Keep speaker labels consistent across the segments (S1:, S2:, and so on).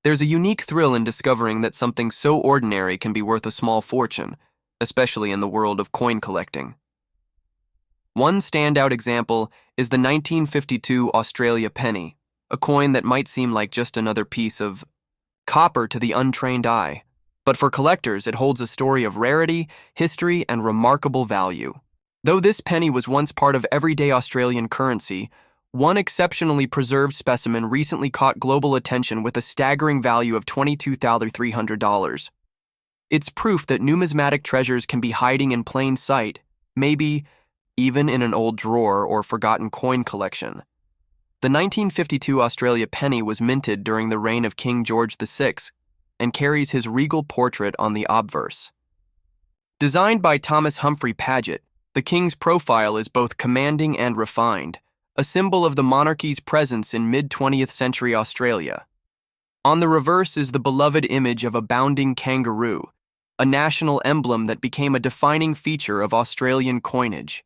S1: There's a unique thrill in discovering that something so ordinary can be worth a small fortune, especially in the world of coin collecting. One standout example is the 1952 Australia penny, a coin that might seem like just another piece of copper to the untrained eye. But for collectors, it holds a story of rarity, history, and remarkable value. Though this penny was once part of everyday Australian currency, one exceptionally preserved specimen recently caught global attention with a staggering value of $22,300. It's proof that numismatic treasures can be hiding in plain sight, maybe even in an old drawer or forgotten coin collection. The 1952 Australia penny was minted during the reign of King George VI and carries his regal portrait on the obverse. Designed by Thomas Humphrey Paget, the king's profile is both commanding and refined, a symbol of the monarchy's presence in mid-20th century Australia. On the reverse is the beloved image of a bounding kangaroo, a national emblem that became a defining feature of Australian coinage.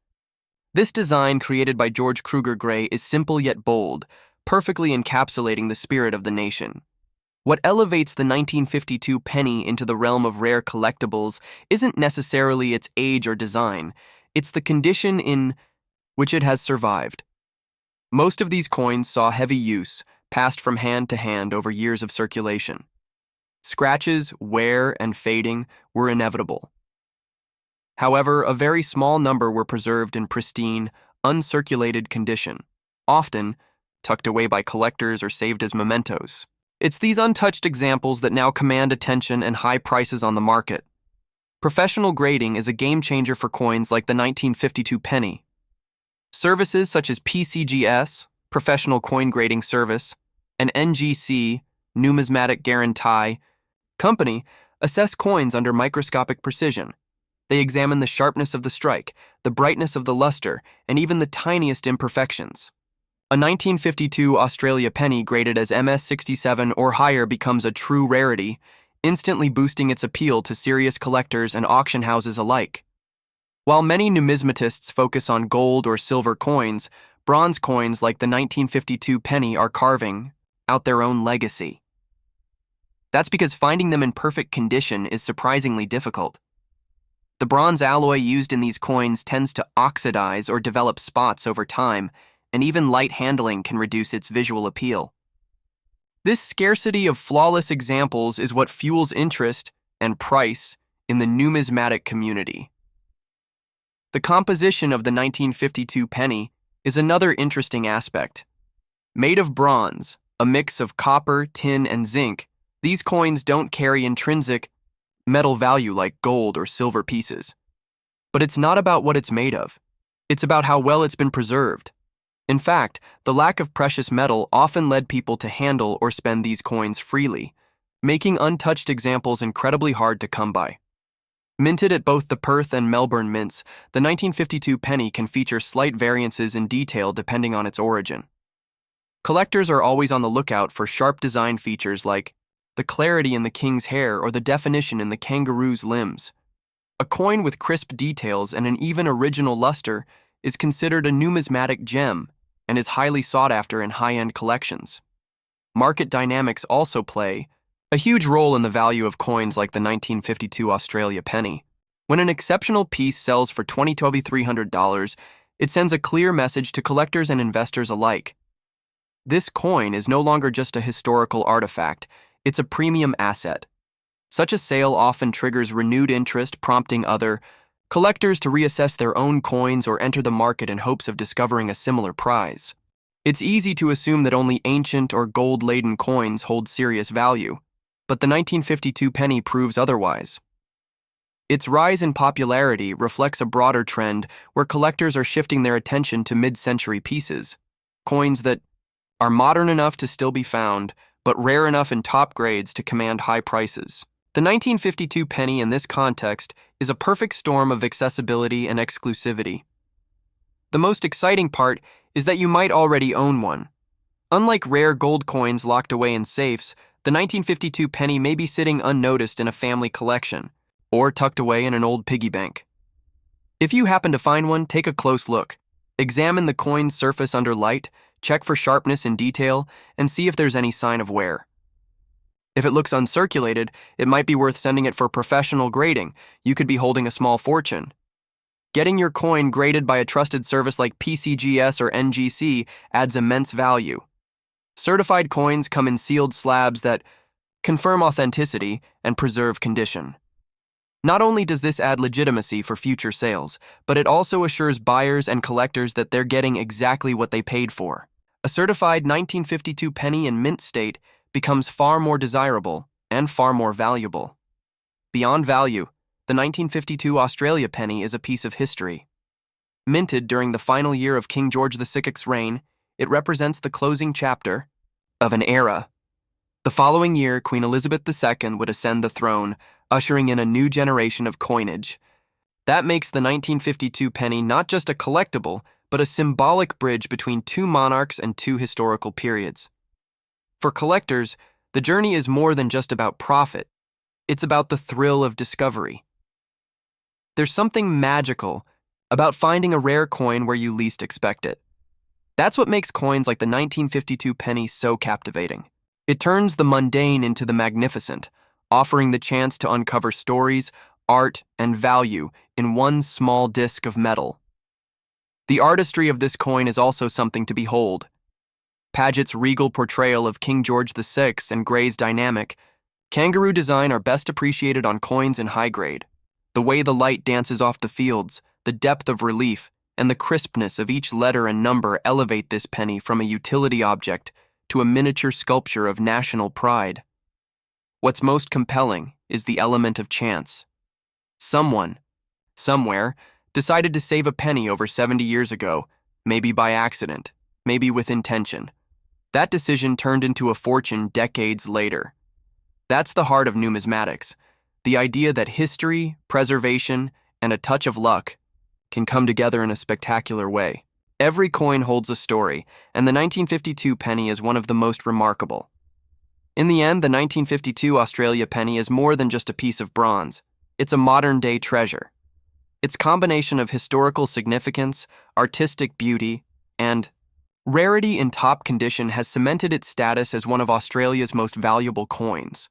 S1: This design, created by George Kruger Gray, is simple yet bold, perfectly encapsulating the spirit of the nation. What elevates the 1952 penny into the realm of rare collectibles isn't necessarily its age or design, it's the condition in which it has survived. Most of these coins saw heavy use, passed from hand to hand over years of circulation. Scratches, wear, and fading were inevitable. However, a very small number were preserved in pristine, uncirculated condition, often tucked away by collectors or saved as mementos. It's these untouched examples that now command attention and high prices on the market. Professional grading is a game changer for coins like the 1952 penny. Services such as PCGS, Professional Coin Grading Service, and NGC, Numismatic Guarantee Company, assess coins under microscopic precision. They examine the sharpness of the strike, the brightness of the luster, and even the tiniest imperfections. A 1952 Australia penny graded as MS67 or higher becomes a true rarity, instantly boosting its appeal to serious collectors and auction houses alike. While many numismatists focus on gold or silver coins, bronze coins like the 1952 penny are carving out their own legacy. That's because finding them in perfect condition is surprisingly difficult. The bronze alloy used in these coins tends to oxidize or develop spots over time, and even light handling can reduce its visual appeal. This scarcity of flawless examples is what fuels interest and price in the numismatic community. The composition of the 1952 penny is another interesting aspect. Made of bronze, a mix of copper, tin, and zinc, these coins don't carry intrinsic metal value like gold or silver pieces. But it's not about what it's made of. It's about how well it's been preserved. In fact, the lack of precious metal often led people to handle or spend these coins freely, making untouched examples incredibly hard to come by. Minted at both the Perth and Melbourne mints, the 1952 penny can feature slight variances in detail depending on its origin. Collectors are always on the lookout for sharp design features like the clarity in the king's hair or the definition in the kangaroo's limbs. A coin with crisp details and an even original luster is considered a numismatic gem and is highly sought after in high-end collections. Market dynamics also play a huge role in the value of coins like the 1952 Australia penny. When an exceptional piece sells for $22,300, it sends a clear message to collectors and investors alike. This coin is no longer just a historical artifact, it's a premium asset. Such a sale often triggers renewed interest, prompting other collectors to reassess their own coins or enter the market in hopes of discovering a similar prize. It's easy to assume that only ancient or gold-laden coins hold serious value, but the 1952 penny proves otherwise. Its rise in popularity reflects a broader trend where collectors are shifting their attention to mid-century pieces, coins that are modern enough to still be found, but rare enough in top grades to command high prices. The 1952 penny in this context is a perfect storm of accessibility and exclusivity. The most exciting part is that you might already own one. Unlike rare gold coins locked away in safes, the 1952 penny may be sitting unnoticed in a family collection, or tucked away in an old piggy bank. If you happen to find one, take a close look. Examine the coin's surface under light, check for sharpness and detail, and see if there's any sign of wear. If it looks uncirculated, it might be worth sending it for professional grading. You could be holding a small fortune. Getting your coin graded by a trusted service like PCGS or NGC adds immense value. Certified coins come in sealed slabs that confirm authenticity and preserve condition. Not only does this add legitimacy for future sales, but it also assures buyers and collectors that they're getting exactly what they paid for. A certified 1952 penny in mint state becomes far more desirable and far more valuable. Beyond value, the 1952 Australia penny is a piece of history. Minted during the final year of King George VI's reign, it represents the closing chapter of an era. The following year, Queen Elizabeth II would ascend the throne, ushering in a new generation of coinage. That makes the 1952 penny not just a collectible, but a symbolic bridge between two monarchs and two historical periods. For collectors, the journey is more than just about profit. It's about the thrill of discovery. There's something magical about finding a rare coin where you least expect it. That's what makes coins like the 1952 penny so captivating. It turns the mundane into the magnificent, offering the chance to uncover stories, art, and value in one small disc of metal. The artistry of this coin is also something to behold. Paget's regal portrayal of King George VI and Gray's dynamic kangaroo design are best appreciated on coins in high grade. The way the light dances off the fields, the depth of relief, and the crispness of each letter and number elevate this penny from a utility object to a miniature sculpture of national pride. What's most compelling is the element of chance. Someone, somewhere, decided to save a penny over 70 years ago, maybe by accident, maybe with intention. That decision turned into a fortune decades later. That's the heart of numismatics, the idea that history, preservation, and a touch of luck can come together in a spectacular way. Every coin holds a story, and the 1952 penny is one of the most remarkable. In the end, the 1952 Australia penny is more than just a piece of bronze. It's a modern-day treasure. Its combination of historical significance, artistic beauty, and rarity in top condition has cemented its status as one of Australia's most valuable coins.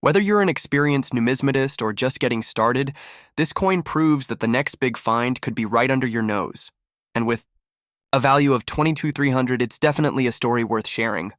S1: Whether you're an experienced numismatist or just getting started, this coin proves that the next big find could be right under your nose. And with a value of $22,300, it's definitely a story worth sharing.